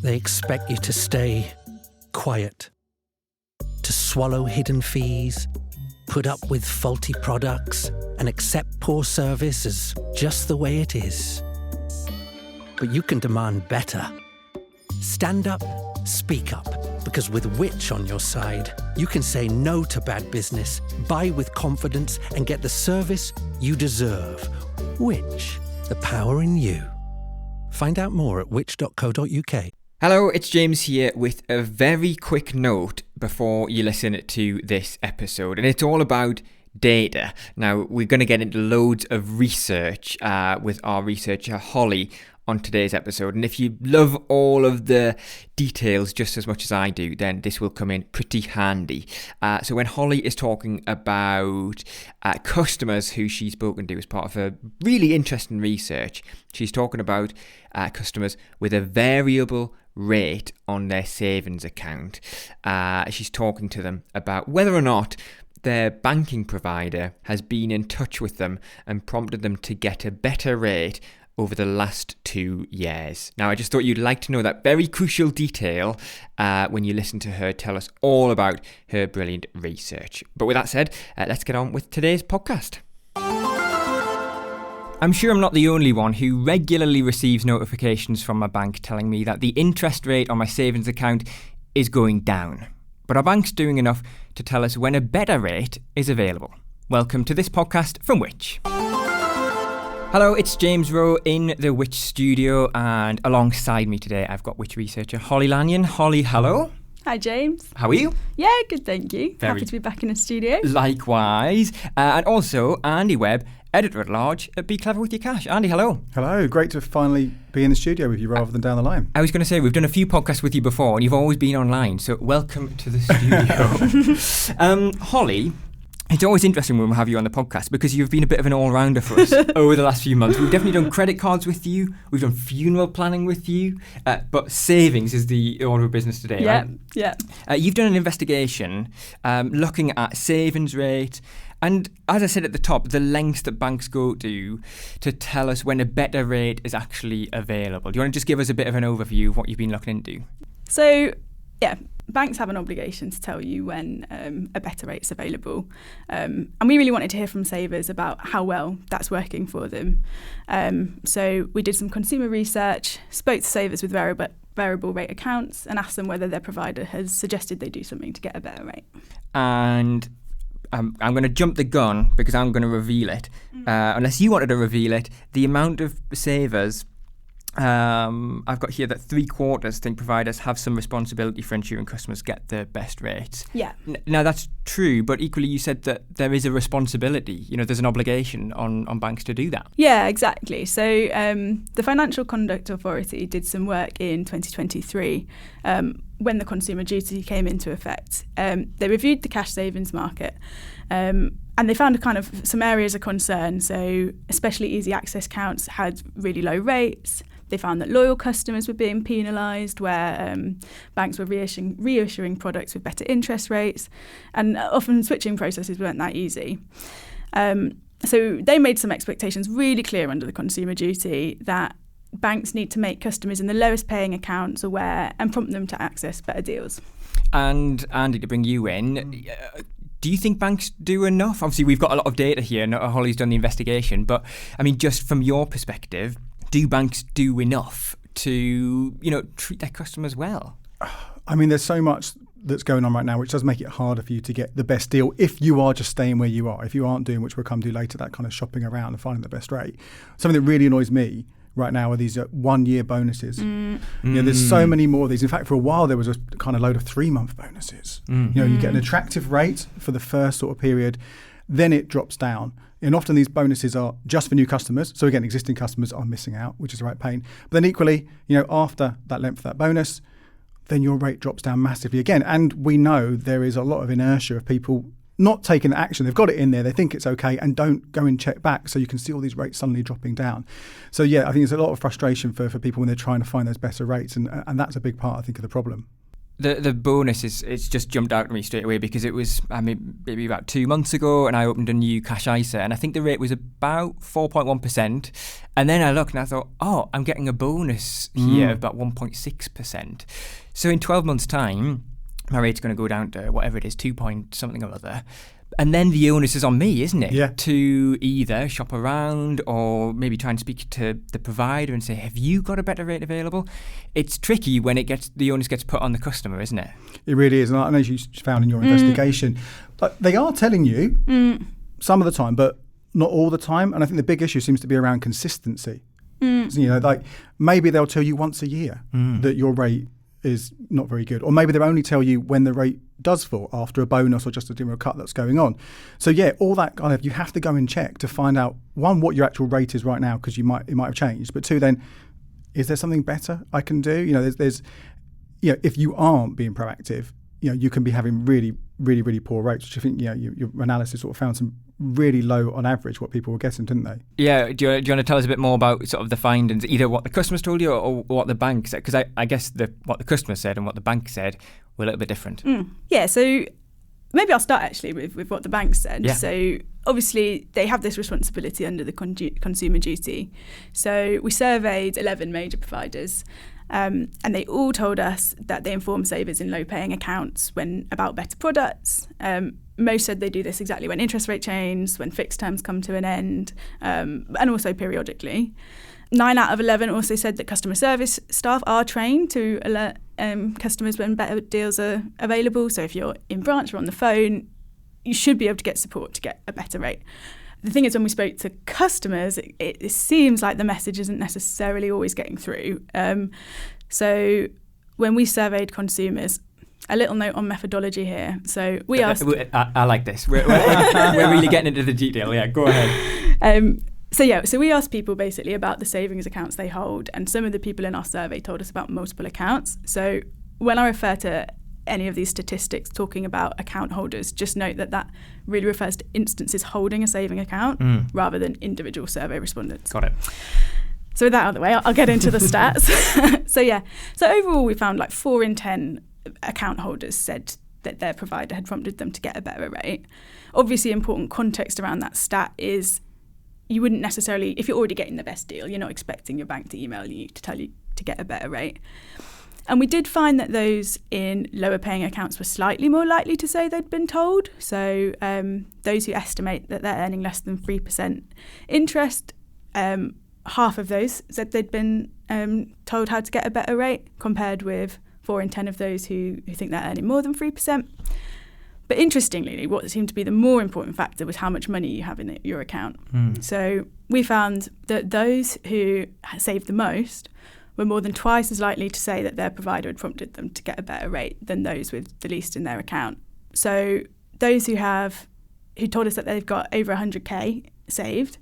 They expect you to stay quiet, to swallow hidden fees, put up with faulty products, and accept poor service as just the way it is. But you can demand better. Stand up, speak up, because with Which on your side, you can say no to bad business, buy with confidence, and get the service you deserve. Which, the power in you. Find out more at which.co.uk. Hello, it's James here with a very quick note before you listen to this episode, and it's all about data. Now, we're going to get into loads of research with our researcher Holly on today's episode, and if you love all of the details just as much as I do, then this will come in pretty handy. So when Holly is talking about customers who she's spoken to as part of her really interesting research, she's talking about customers with a variable rate on their savings account. She's talking to them about whether or not their banking provider has been in touch with them and prompted them to get a better rate over the last 2 years. Now, I just thought you'd like to know that very crucial detail when you listen to her tell us all about her brilliant research. But with that said, let's get on with today's podcast. I'm sure I'm not the only one who regularly receives notifications from my bank telling me that the interest rate on my savings account is going down. But are banks doing enough to tell us when a better rate is available? Welcome to this podcast from Which. Hello, it's James Rowe in the Which studio, and alongside me today I've got Which researcher Holly Lanyon. Holly, hello. Hi, James. How are you? Yeah, good, thank you. Happy to be back in the studio. Likewise. And also Andy Webb, editor-at-large at Be Clever With Your Cash. Andy, hello. Hello, great to finally be in the studio with you rather than down the line. I was going to say, we've done a few podcasts with you before and you've always been online, so welcome to the studio. Holly, it's always interesting when we have you on the podcast because you've been a bit of an all-rounder for us over the last few months. We've definitely done credit cards with you, we've done funeral planning with you, but savings is the order of business today, right? Yeah. You've done an investigation looking at savings rate and, as I said at the top, the lengths that banks go to tell us when a better rate is actually available. Do you want to just give us a bit of an overview of what you've been looking into? So, yeah, banks have an obligation to tell you when a better rate's available. And we really wanted to hear from savers about how well that's working for them. So we did some consumer research, spoke to savers with variable rate accounts and asked them whether their provider has suggested they do something to get a better rate. And I'm going to jump the gun because I'm going to reveal it. Unless you wanted to reveal it, the amount of savers, I've got here that 3/4 think providers have some responsibility for ensuring customers get the best rates. Yeah. Now that's true, but equally you said that there is a responsibility. You know, there's an obligation on banks to do that. Yeah, exactly. So the Financial Conduct Authority did some work in 2023 when the Consumer Duty came into effect. They reviewed the cash savings market and they found some areas of concern. So especially easy access accounts had really low rates. They found that loyal customers were being penalised where banks were reissuing products with better interest rates, and often switching processes weren't that easy. So they made some expectations really clear under the Consumer Duty that banks need to make customers in the lowest paying accounts aware and prompt them to access better deals. And Andy, to bring you in, do you think banks do enough? Obviously, we've got a lot of data here, and Holly's done the investigation, but I mean, just from your perspective, do banks do enough to, treat their customers well? I mean, there's so much that's going on right now, which does make it harder for you to get the best deal if you are just staying where you are. If you aren't doing, which we'll come to later, that kind of shopping around and finding the best rate. Something that really annoys me right now are these 1-year bonuses. There's so many more of these. In fact, for a while, there was a kind of load of 3-month bonuses. You get an attractive rate for the first sort of period, then it drops down. And often these bonuses are just for new customers. So again, existing customers are missing out, which is the right pain. But then equally, after that length of that bonus, then your rate drops down massively again. And we know there is a lot of inertia of people not taking action. They've got it in there, they think it's okay, and don't go and check back. So you can see all these rates suddenly dropping down. So yeah, I think there's a lot of frustration for people when they're trying to find those better rates. And that's a big part, I think, of the problem. The bonus it's just jumped out at me straight away because it was maybe about 2 months ago, and I opened a new cash ISA, and I think the rate was about 4.1%. And then I looked and I thought, oh, I'm getting a bonus here of about 1.6%. So in 12 months' time, my rate's going to go down to whatever it is, 2 point something or other. And then the onus is on me, isn't it? Yeah. To either shop around or maybe try and speak to the provider and say, have you got a better rate available? It's tricky when the onus gets put on the customer, isn't it? It really is. And I know you found in your investigation, but they are telling you some of the time, but not all the time. And I think the big issue seems to be around consistency. Like maybe they'll tell you once a year that your rate is not very good, or maybe they'll only tell you when the rate does fall after a bonus or just a general cut that's going on. So yeah, all that kind of, you have to go and check to find out, one, what your actual rate is right now, because it might have changed, but two, then is there something better I can do? There's if you aren't being proactive, you can be having really, really, really poor rates, which I think your analysis sort of found some really low on average what people were getting, didn't they? Yeah. Do you want to tell us a bit more about sort of the findings, either what the customers told you or what the bank said? Because I guess what the customer said and what the bank said were a little bit different. Yeah, so maybe I'll start actually with what the bank said. Yeah. So obviously they have this responsibility under the consumer duty. So we surveyed 11 major providers, and they all told us that they inform savers in low-paying accounts about better products. Most said they do this exactly when interest rate change, when fixed terms come to an end, and also periodically. 9 out of 11 also said that customer service staff are trained to alert customers when better deals are available. So if you're in branch or on the phone, you should be able to get support to get a better rate. The thing is, when we spoke to customers, it seems like the message isn't necessarily always getting through. So when we surveyed consumers, a little note on methodology here. So we asked... I like this. We're really getting into the detail. Yeah, go ahead. So we asked people basically about the savings accounts they hold, and some of the people in our survey told us about multiple accounts. So when I refer to any of these statistics talking about account holders, just note that really refers to instances holding a saving account rather than individual survey respondents. Got it. So with that out of the way, I'll get into the stats. So overall we found like 4 in 10 account holders said that their provider had prompted them to get a better rate. Obviously, important context around that stat is you wouldn't necessarily, if you're already getting the best deal, you're not expecting your bank to email you to tell you to get a better rate. And we did find that those in lower paying accounts were slightly more likely to say they'd been told. So those who estimate that they're earning less than 3% interest, half of those said they'd been told how to get a better rate, compared with 4 in 10 of those who think they're earning more than 3%. But interestingly, what seemed to be the more important factor was how much money you have in your account. So we found that those who saved the most were more than twice as likely to say that their provider had prompted them to get a better rate than those with the least in their account. So those who told us that they've got over 100k saved,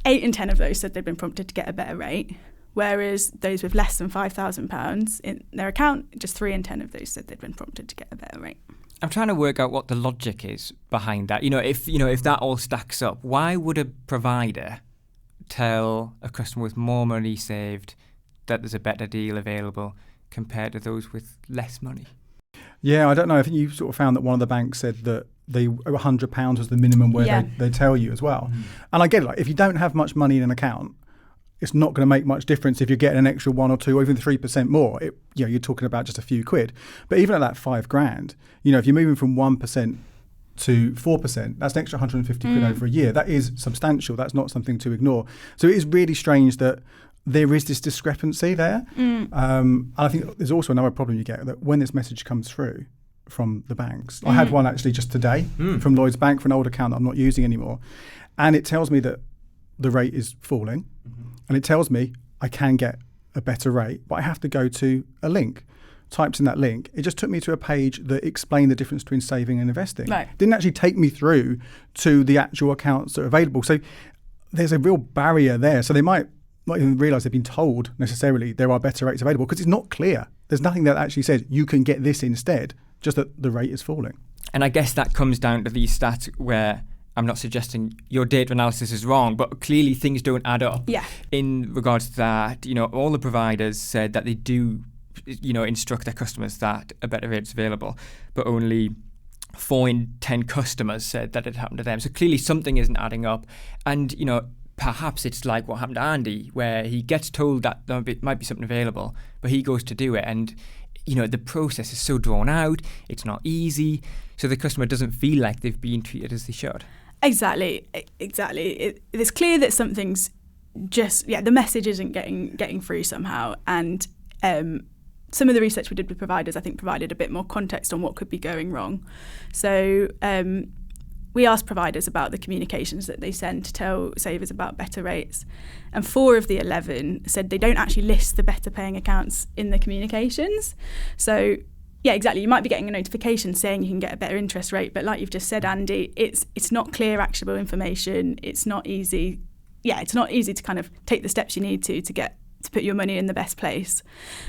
8 in 10 of those said they'd been prompted to get a better rate, whereas those with less than £5,000 in their account, just 3 in 10 of those said they'd been prompted to get a better rate. I'm trying to work out what the logic is behind that. If that all stacks up, why would a provider tell a customer with more money saved that there's a better deal available compared to those with less money? Yeah, I don't know. I think you sort of found that one of the banks said that £100 was the minimum where they tell you as well. And I get it. Like, if you don't have much money in an account, it's not going to make much difference if you're getting an extra 1 or 2 or even 3% more. You're talking about just a few quid. But even at that £5,000, if you're moving from 1% to 4%, that's an extra 150 quid over a year. That is substantial. That's not something to ignore. So it is really strange that there is this discrepancy there. And I think there's also another problem you get, that when this message comes through from the banks, I had one actually just today from Lloyds Bank for an old account that I'm not using anymore. And it tells me that the rate is falling. And it tells me I can get a better rate, but I have to go to a link. Types in that link. It just took me to a page that explained the difference between saving and investing. Right. Didn't actually take me through to the actual accounts that are available. So there's a real barrier there. So they might not even realise they've been told necessarily there are better rates available, because it's not clear. There's nothing that actually says you can get this instead, just that the rate is falling. And I guess that comes down to these stats where I'm not suggesting your data analysis is wrong, but clearly things don't add up. Yeah. In regards to that, all the providers said that they do instruct their customers that a better rate's available, but only 4 in 10 customers said that it happened to them. So clearly something isn't adding up. And, perhaps it's like what happened to Andy, where he gets told that there might be something available, but he goes to do it. And, the process is so drawn out, it's not easy. So the customer doesn't feel like they've been treated as they should. Exactly. It's clear that something's the message isn't getting through somehow. And some of the research we did with providers, I think, provided a bit more context on what could be going wrong. So we asked providers about the communications that they send to tell savers about better rates. And 4 of the 11 said they don't actually list the better paying accounts in the communications. So, yeah, exactly. You might be getting a notification saying you can get a better interest rate, but like you've just said, Andy, it's not clear, actionable information. It's not easy. Yeah, it's not easy to kind of take the steps you need to put your money in the best place.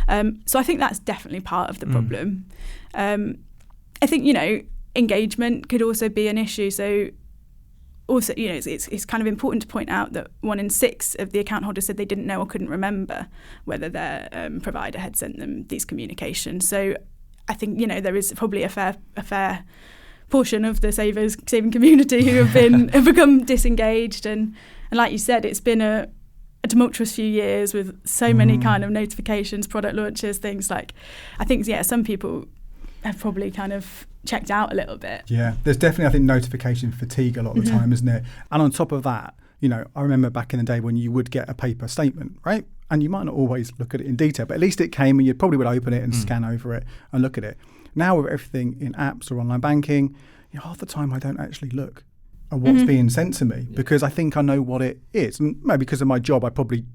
So I think that's definitely part of the problem. I think, engagement could also be an issue. So also, it's kind of important to point out that 1 in 6 of the account holders said they didn't know or couldn't remember whether their provider had sent them these communications. So I think, there is probably a fair portion of the saving community who have become disengaged. And like you said, it's been a tumultuous few years with so many kind of notifications, product launches, things like, I think, some people have probably kind of checked out a little bit. Yeah, there's definitely, I think, notification fatigue a lot of the time, isn't it? And on top of that, I remember back in the day when you would get a paper statement, right? And you might not always look at it in detail, but at least it came and you probably would open it and scan over it and look at it. Now with everything in apps or online banking, half the time I don't actually look at what's being sent to me because I think I know what it is. And maybe because of my job, I probably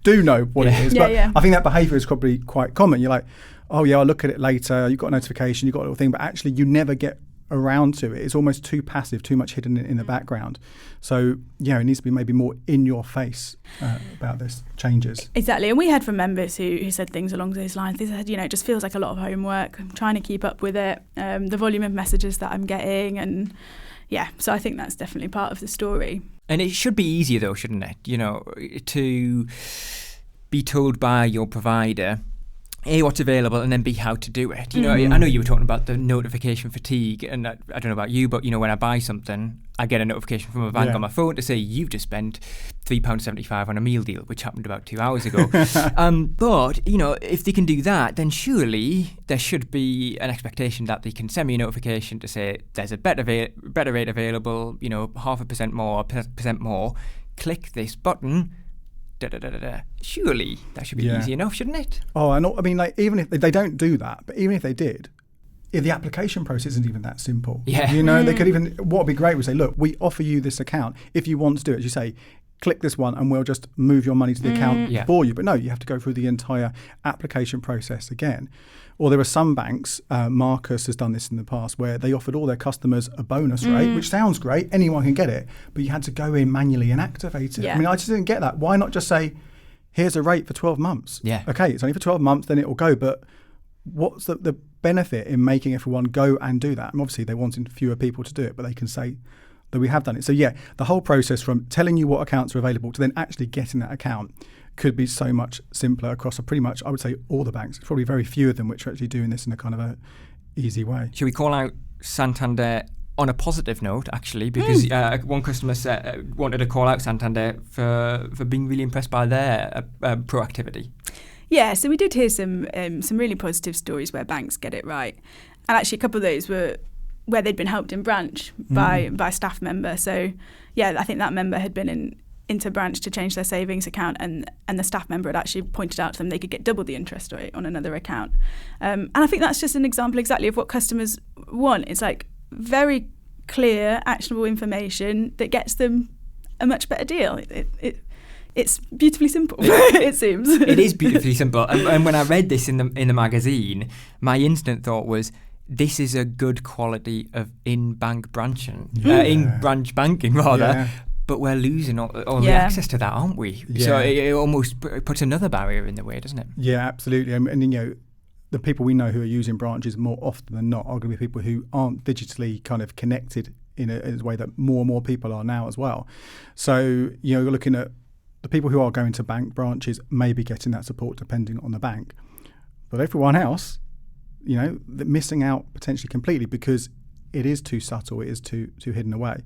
do know what it is. But I think that behaviour is probably quite common. You're like, oh yeah, I'll look at it later. You've got a notification, you've got a little thing, but actually you never get around to it. It's almost too passive, too much hidden in the background. So, it needs to be maybe more in your face about this changes. Exactly. And we had from members who said things along those lines. They said, it just feels like a lot of homework. I'm trying to keep up with it, the volume of messages that I'm getting. And so I think that's definitely part of the story. And it should be easier though, shouldn't it? To be told by your provider A, what's available, and then B, how to do it. I know you were talking about the notification fatigue, and I don't know about you, but when I buy something, I get a notification from a bank on my phone to say you've just spent £3.75 on a meal deal, which happened about 2 hours ago. But if they can do that, then surely there should be an expectation that they can send me a notification to say there's a better rate available, 0.5% more, 1% more. Click this button. Surely that should be easy enough, shouldn't it? Oh, I mean, like, even if they don't do that, but even if they did, if the application process isn't even that simple. Yeah. They could even, what would be great would say, look, we offer you this account. If you want to do it, as you say, click this one and we'll just move your money to the account for you. But no, you have to go through the entire application process again. Or there are some banks, Marcus has done this in the past, where they offered all their customers a bonus rate, which sounds great, anyone can get it, but you had to go in manually and activate it. Yeah. I mean, I just didn't get that. Why not just say, here's a rate for 12 months? Yeah. Okay, it's only for 12 months, then it will go, but what's the benefit in making everyone go and do that? And obviously they wanted fewer people to do it, but they can say that we have done it. So the whole process from telling you what accounts are available to then actually getting that account could be so much simpler across pretty much, I would say, all the banks. There's probably very few of them which are actually doing this in a kind of a easy way. Should we call out Santander on a positive note, actually, because one customer wanted to call out Santander for being really impressed by their proactivity. Yeah, so we did hear some really positive stories where banks get it right. And actually a couple of those were where they'd been helped in branch by a staff member. So, I think that member had been into branch to change their savings account, and the staff member had actually pointed out to them they could get double the interest rate on another account. And I think that's just an example exactly of what customers want. It's like very clear, actionable information that gets them a much better deal. It's beautifully simple, it seems. It is beautifully simple. And when I read this in the magazine, my instant thought was, this is a good quality of in-bank branching, in-branch banking rather. Yeah. But we're losing all the access to that, aren't we? Yeah. So it almost puts another barrier in the way, doesn't it? Yeah, absolutely. And the people we know who are using branches more often than not are going to be people who aren't digitally kind of connected in a way that more and more people are now as well. So, you're looking at the people who are going to bank branches maybe getting that support depending on the bank. But everyone else, they're missing out potentially completely because it is too subtle, it is too hidden away.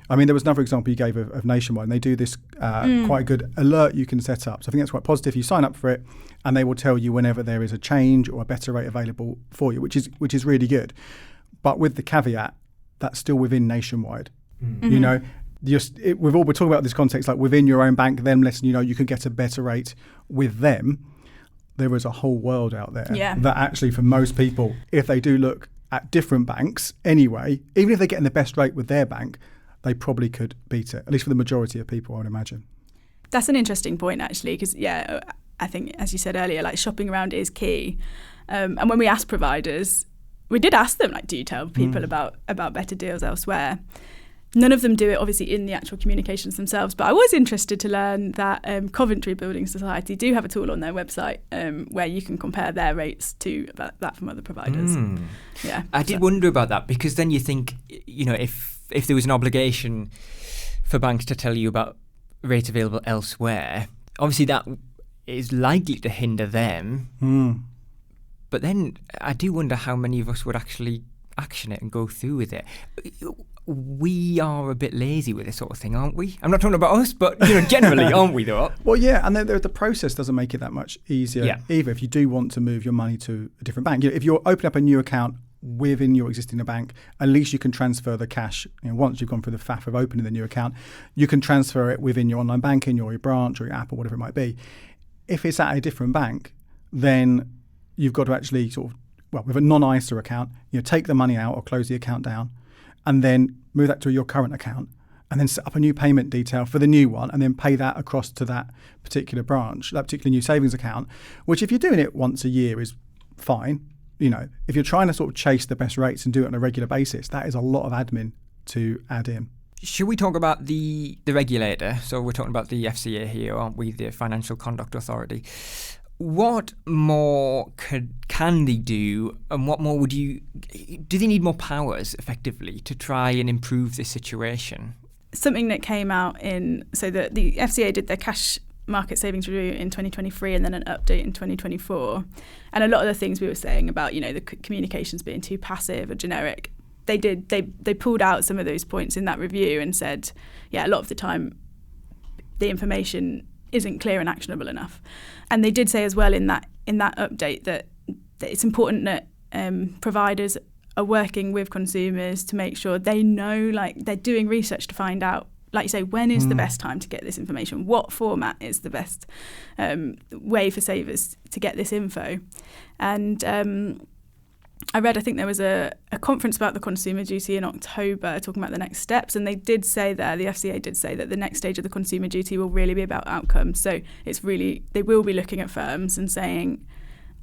I mean, there was another example you gave of Nationwide, and they do this quite good alert you can set up. So I think that's quite positive. You sign up for it, and they will tell you whenever there is a change or a better rate available for you, which is really good. But with the caveat, that's still within Nationwide. Mm-hmm. We're talking about this context, like within your own bank, them letting you can get a better rate with them. There is a whole world out there that actually, for most people, if they do look at different banks anyway, even if they're getting the best rate with their bank, they probably could beat it, at least for the majority of people, I would imagine. That's an interesting point, actually, because, I think, as you said earlier, like shopping around is key. And when we asked providers, we did ask them, like, do you tell people about better deals elsewhere? None of them do it, obviously, in the actual communications themselves. But I was interested to learn that Coventry Building Society do have a tool on their website where you can compare their rates to that from other providers. I did wonder about that, because then you think, if there was an obligation for banks to tell you about rates available elsewhere, obviously that is likely to hinder them. But then I do wonder how many of us would actually action it and go through with it. We are a bit lazy with this sort of thing, aren't we? I'm not talking about us, but generally, aren't we, though? Well, yeah, and the process doesn't make it that much easier either if you do want to move your money to a different bank. If you're opening up a new account within your existing bank, at least you can transfer the cash. Once you've gone through the faff of opening the new account, you can transfer it within your online banking or your branch or your app or whatever it might be. If it's at a different bank, then you've got to actually with a non-ISA account, take the money out or close the account down, and then move that to your current account, and then set up a new payment detail for the new one, and then pay that across to that particular branch, that particular new savings account, which if you're doing it once a year is fine. If you're trying to sort of chase the best rates and do it on a regular basis, that is a lot of admin to add in. Should we talk about the regulator? So we're talking about the FCA here, aren't we, the Financial Conduct Authority? What more can they do, and what more do they need more powers, effectively, to try and improve this situation? Something that came out so that the FCA did their cash market savings review in 2023 and then an update in 2024. And a lot of the things we were saying about, the communications being too passive or generic, they pulled out some of those points in that review and said, a lot of the time the information isn't clear and actionable enough. And they did say as well in that update that it's important that providers are working with consumers to make sure they know, like, they're doing research to find out, like you say, when is the best time to get this information? What format is the best way for savers to get this info? And I think there was a conference about the consumer duty in October talking about the next steps, and they did say there, the FCA did say that the next stage of the consumer duty will really be about outcomes. So they will be looking at firms and saying,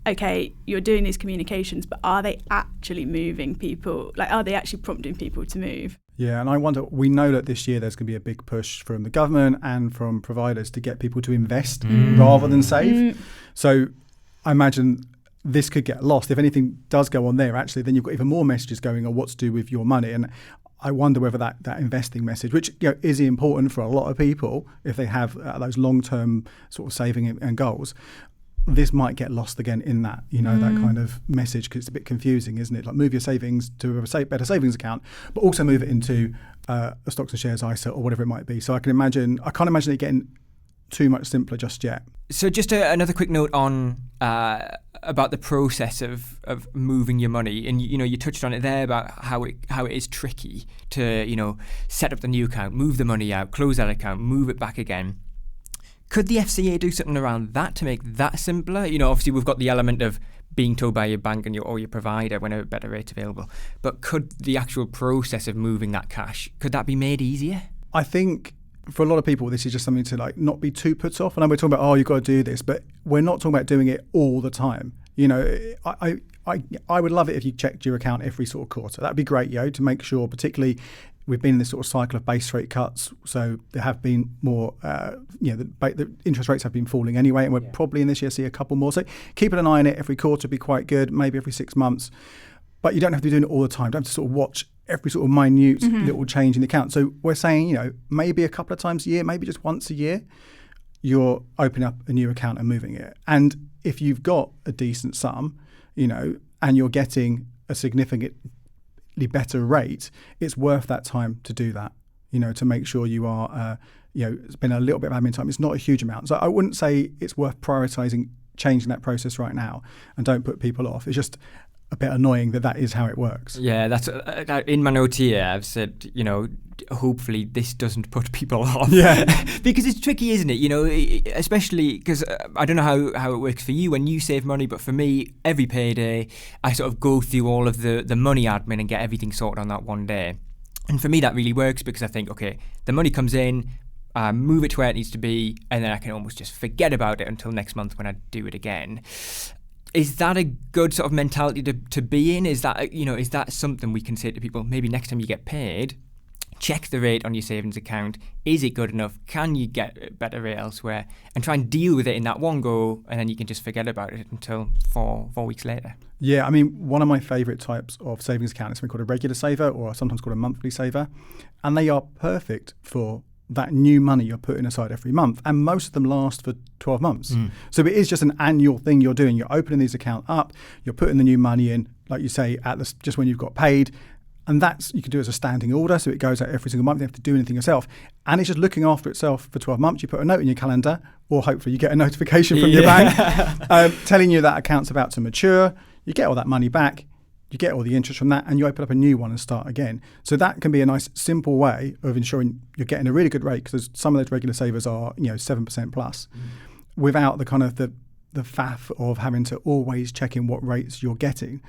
okay, you're doing these communications, but are they actually moving people? Like, are they actually prompting people to move? Yeah, and I wonder, we know that this year there's going to be a big push from the government and from providers to get people to invest rather than save. So I imagine this could get lost. If anything does go on there, actually, then you've got even more messages going on what to do with your money. And I wonder whether that investing message, which is important for a lot of people if they have those long-term sort of saving and goals, this might get lost again in that, that kind of message, because it's a bit confusing, isn't it? Like, move your savings to a better savings account, but also move it into a stocks and shares ISA or whatever it might be. So I can't imagine it getting too much simpler just yet. So just another quick note on about the process of moving your money, and you touched on it there about how it is tricky to set up the new account, move the money out, close that account, move it back again. Could the FCA do something around that to make that simpler? Obviously we've got the element of being told by your bank and your provider when a better rate's available, but could the actual process of moving that cash, could that be made easier? I think for a lot of people, this is just something to not be too put off. And we're talking about, you've got to do this, but we're not talking about doing it all the time. I would love it if you checked your account every sort of quarter. That'd be great, to make sure, particularly we've been in this sort of cycle of base rate cuts. So there have been more, the interest rates have been falling anyway, and we're probably in this year see a couple more. So keeping an eye on it every quarter would be quite good, maybe every 6 months. But you don't have to be doing it all the time. You don't have to sort of watch every sort of minute little change in the account. So we're saying, maybe a couple of times a year, maybe just once a year, you're opening up a new account and moving it. And if you've got a decent sum, and you're getting a significantly better rate, it's worth that time to do that, to make sure you are, spend a little bit of admin time. It's not a huge amount. So I wouldn't say it's worth prioritising changing that process right now, and don't put people off. It's just a bit annoying that is how it works. Yeah, that's in my note here. I've said, hopefully this doesn't put people off. Yeah, because it's tricky, isn't it? Especially because I don't know how it works for you when you save money, but for me, every payday, I sort of go through all of the money admin and get everything sorted on that one day. And for me, that really works because I think, okay, the money comes in, move it to where it needs to be, and then I can almost just forget about it until next month when I do it again. Is that a good sort of mentality to be in? Is that, is that something we can say to people, maybe next time you get paid, check the rate on your savings account. Is it good enough? Can you get a better rate elsewhere? And try and deal with it in that one go, and then you can just forget about it until 4 weeks later. Yeah, I mean, one of my favourite types of savings account is something called a regular saver, or sometimes called a monthly saver. And they are perfect for that new money you're putting aside every month, and most of them last for 12 months. So it is just an annual thing you're doing. You're opening these accounts up, you're putting the new money in, like you say, just when you've got paid, and that's, you can do it as a standing order, so it goes out every single month. You don't have to do anything yourself, and it's just looking after itself for 12 months. You put a note in your calendar, or hopefully you get a notification from your bank telling you that account's about to mature. You get all that money back, you get all the interest from that, and you open up a new one and start again. So that can be a nice, simple way of ensuring you're getting a really good rate, because some of those regular savers are 7% plus, without the kind of the faff of having to always check in what rates you're getting.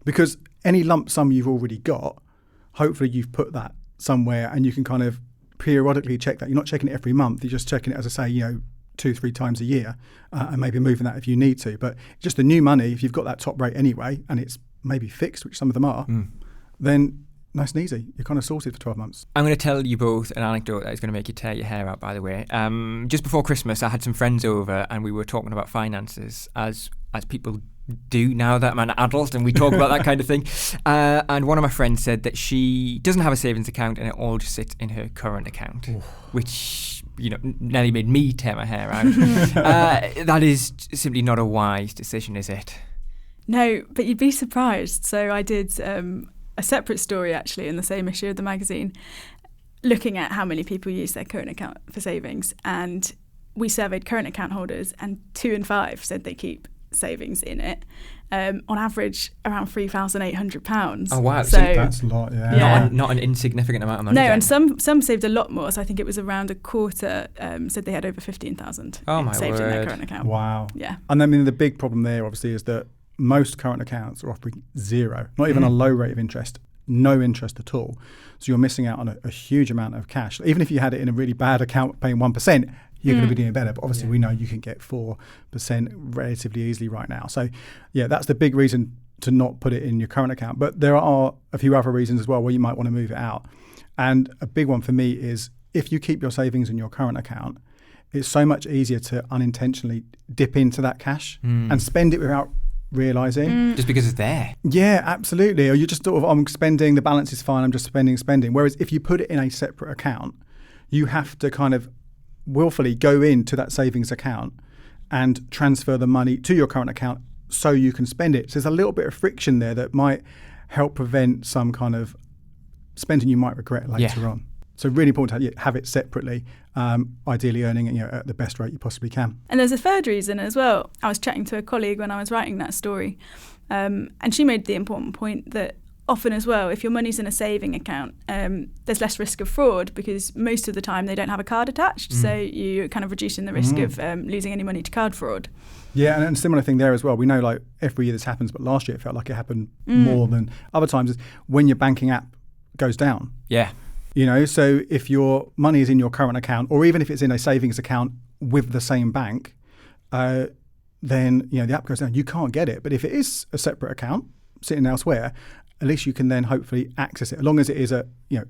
Because any lump sum you've already got, hopefully you've put that somewhere, and you can kind of periodically check that. You're not checking it every month, you're just checking it, as I say, 2-3 times a year, and maybe moving that if you need to. But just the new money, if you've got that top rate anyway, and it's maybe fixed, which some of them are, then nice and easy. You're kind of sorted for 12 months. I'm going to tell you both an anecdote that is going to make you tear your hair out, by the way. Just before Christmas, I had some friends over and we were talking about finances, as people do now that I'm an adult and we talk about that kind of thing. And one of my friends said that she doesn't have a savings account and it all just sits in her current account, which, nearly made me tear my hair out. That is simply not a wise decision, is it? No, but you'd be surprised. So I did a separate story actually in the same issue of the magazine, looking at how many people use their current account for savings. And we surveyed current account holders, and 2 in 5 said they keep savings in it. On average, around £3,800. Oh wow! So that's a lot. Yeah. Not an insignificant amount of money. No, then. and some saved a lot more. So I think it was around a quarter said they had over 15,000 saved in their current account. Wow. Yeah. And I mean, the big problem there obviously is that most current accounts are offering zero, not even a low rate of interest, no interest at all. So you're missing out on a huge amount of cash. Even if you had it in a really bad account paying 1%, you're going to be doing better. But obviously we know you can get 4% relatively easily right now. So yeah, that's the big reason to not put it in your current account. But there are a few other reasons as well where you might want to move it out. And a big one for me is, if you keep your savings in your current account, it's so much easier to unintentionally dip into that cash and spend it without realising. Just because it's there. Yeah, absolutely. Or you just sort of, I'm spending, the balance is fine, I'm just spending. Whereas if you put it in a separate account, you have to kind of willfully go into that savings account and transfer the money to your current account so you can spend it. So there's a little bit of friction there that might help prevent some kind of spending you might regret later on. So really important to have it separately, ideally earning it at the best rate you possibly can. And there's a third reason as well. I was chatting to a colleague when I was writing that story, and she made the important point that often as well, if your money's in a saving account, there's less risk of fraud, because most of the time they don't have a card attached, so you're kind of reducing the risk of losing any money to card fraud. Yeah, and a similar thing there as well. We know, like, every year this happens, but last year it felt like it happened more than other times, is when your banking app goes down. Yeah. So if your money is in your current account, or even if it's in a savings account with the same bank, then the app goes down. You can't get it. But if it is a separate account sitting elsewhere, at least you can then hopefully access it, as long as it is a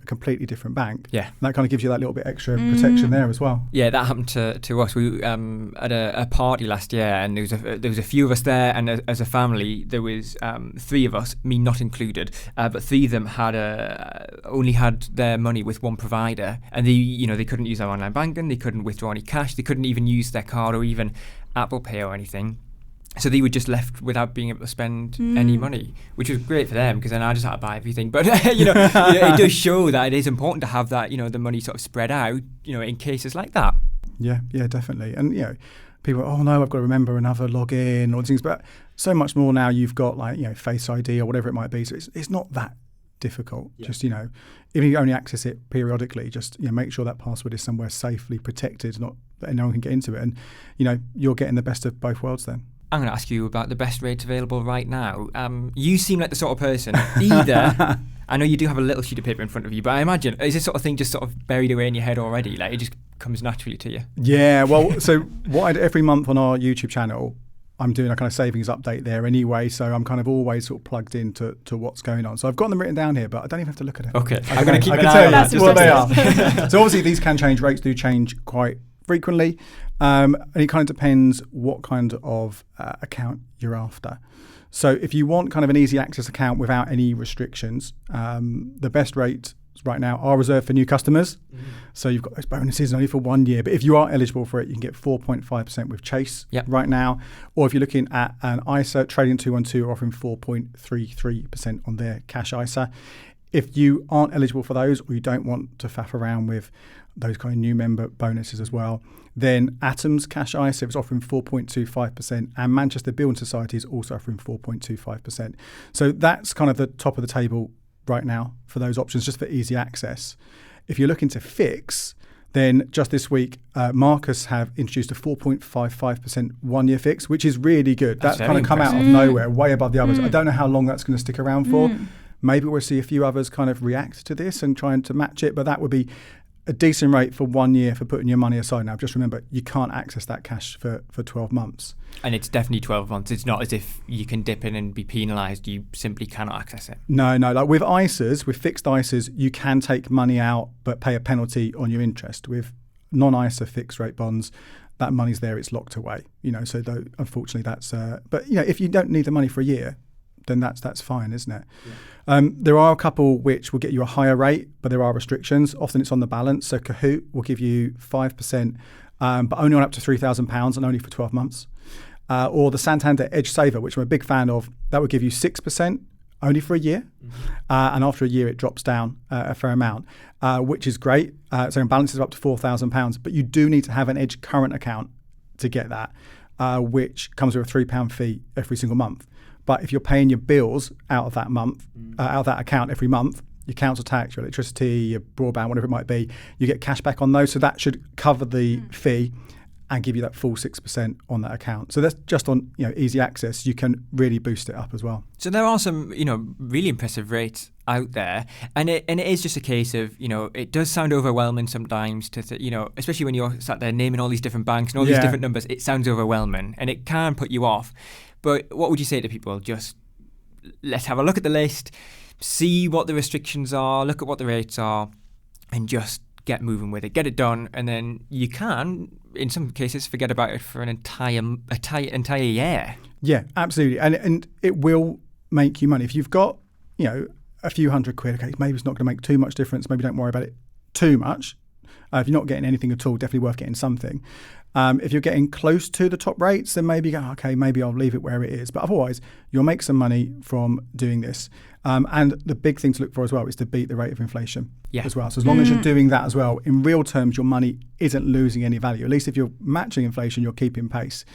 completely different bank. Yeah, and that kind of gives you that little bit extra protection there as well. Yeah, that happened to us. We at a party last year, and there was a few of us there, and as a family, there was 3 of us, me not included, but 3 of them had only had their money with one provider, and they couldn't use their online banking, they couldn't withdraw any cash, they couldn't even use their card or even Apple Pay or anything. So they were just left without being able to spend any money, which was great for them because then I just had to buy everything. But it does show that it is important to have that, the money sort of spread out, in cases like that. Yeah, definitely. And people, oh no, I've got to remember another login or things. But so much more now. You've got Face ID or whatever it might be. So it's not that difficult. Yeah. Just if you only access it periodically, just make sure that password is somewhere safely protected, not that anyone can get into it. And you're getting the best of both worlds then. I'm going to ask you about the best rates available right now. You seem like the sort of person, either, I know you do have a little sheet of paper in front of you, but I imagine, is this sort of thing just sort of buried away in your head already? Like it just comes naturally to you? Yeah, well, so what I do every month on our YouTube channel, I'm doing a kind of savings update there anyway, so I'm kind of always sort of plugged into what's going on. So I've got them written down here, but I don't even have to look at it. Okay, I'm going to keep an eye on that. What they are. So obviously these can change, rates do change quite frequently, and it kind of depends what kind of account you're after. So if you want kind of an easy access account without any restrictions, the best rates right now are reserved for new customers. So you've got those bonuses only for 1 year, but if you are eligible for it, you can get 4.5% with Chase right now. Or if you're looking at an ISA, Trading 212 are offering 4.33% on their cash ISA. If you aren't eligible for those, or you don't want to faff around with those kind of new member bonuses as well, then Atom's cash ISA is offering 4.25%, and Manchester Building Society is also offering 4.25%. So that's kind of the top of the table right now for those options, just for easy access. If you're looking to fix, then just this week, Marcus have introduced a 4.55% 1 year fix, which is really good. That's kind of come out of nowhere, way above the others. I don't know how long that's going to stick around for. Maybe we'll see a few others kind of react to this and trying to match it, but that would be a decent rate for 1 year for putting your money aside. Now, just remember, you can't access that cash for 12 months. And it's definitely 12 months. It's not as if you can dip in and be penalised. You simply cannot access it. No. Like with ISAs, with fixed ISAs, you can take money out but pay a penalty on your interest. With non-ISA fixed rate bonds, that money's there, it's locked away. So unfortunately that's... but, if you don't need the money for a year, then that's fine, isn't it? Yeah. There are a couple which will get you a higher rate, but there are restrictions. Often it's on the balance. So Kahoot will give you 5%, but only on up to £3,000 and only for 12 months. Or the Santander Edge Saver, which I'm a big fan of, that would give you 6% only for a year. And after a year, it drops down a fair amount, which is great. So it balances up to £4,000, but you do need to have an Edge current account to get that, which comes with a £3 fee every single month. But if you're paying your bills out of that month, out of that account every month, your council tax, your electricity, your broadband, whatever it might be, you get cash back on those. So that should cover the fee and give you that full 6% on that account. So that's just on easy access. You can really boost it up as well. So there are some really impressive rates out there, and it is just a case of it does sound overwhelming sometimes to especially when you're sat there naming all these different banks and all these different numbers. It sounds overwhelming and it can put you off. But what would you say to people? Just let's have a look at the list, see what the restrictions are, look at what the rates are, and just get moving with it, get it done, and then you can, in some cases, forget about it for an entire year. Yeah, absolutely, and it will make you money if you've got a few hundred quid. Okay, maybe it's not going to make too much difference. Maybe don't worry about it too much. If you're not getting anything at all, definitely worth getting something. If you're getting close to the top rates, then maybe go, okay, maybe I'll leave it where it is. But otherwise, you'll make some money from doing this. And the big thing to look for as well is to beat the rate of inflation as well. So as long as you're doing that as well, in real terms, your money isn't losing any value. At least if you're matching inflation, you're keeping pace.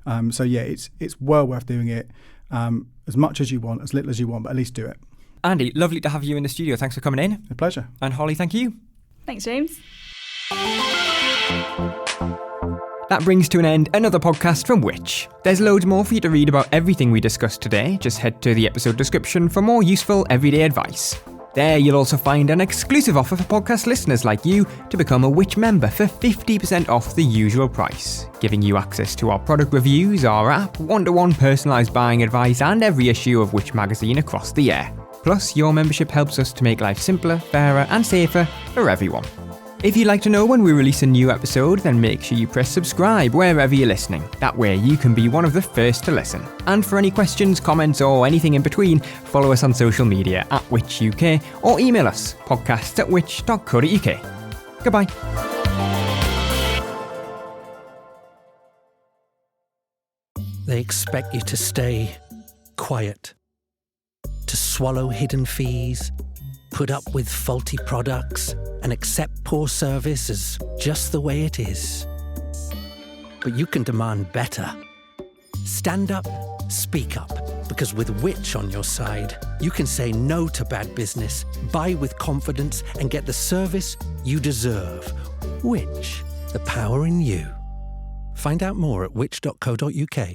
It's well worth doing it as much as you want, as little as you want, but at least do it. Andy, lovely to have you in the studio. Thanks for coming in. A pleasure. And Holly, thank you. Thanks, James. That brings to an end another podcast from Which. There's loads more for you to read about everything we discussed today. Just head to the episode description for more useful everyday advice. There you'll also find an exclusive offer for podcast listeners like you to become a Which member for 50% off the usual price, giving you access to our product reviews, our app, one-to-one personalised buying advice, and every issue of Which magazine across the year. Plus, your membership helps us to make life simpler, fairer and safer for everyone. If you'd like to know when we release a new episode, then make sure you press subscribe wherever you're listening. That way you can be one of the first to listen. And for any questions, comments or anything in between, follow us on social media at WhitchUK or email us podcast@which.co.uk. Goodbye. They expect you to stay quiet, to swallow hidden fees, put up with faulty products, and accept poor service as just the way it is. But you can demand better. Stand up, speak up, because with Which on your side, you can say no to bad business, buy with confidence, and get the service you deserve. Which, the power in you. Find out more at which.co.uk.